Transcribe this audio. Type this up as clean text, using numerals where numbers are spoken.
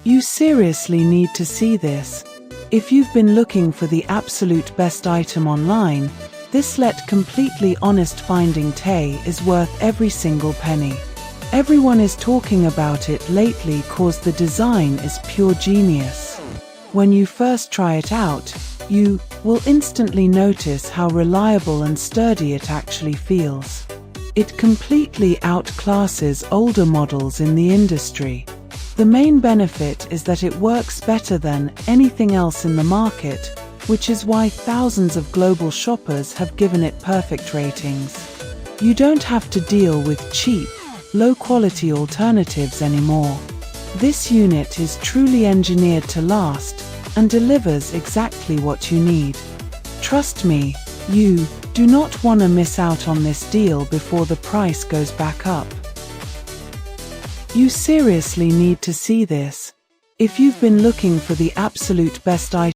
You seriously need to see this. If you've been looking for the absolute best item online, this completely honest finding is worth every single penny. Everyone is talking about it lately cause the design is pure genius. When you first try it out, you will instantly notice how reliable and sturdy it actually feels. It completely outclasses older models in the industry. The main benefit is that it works better than anything else in the market, which is why thousands of global shoppers have given it perfect ratings. You don't have to deal with cheap, low-quality alternatives anymore. This unit is truly engineered to last and delivers exactly what you need. Trust me, you do not want to miss out on this deal before the price goes back up. You seriously need to see this. If you've been looking for the absolute best item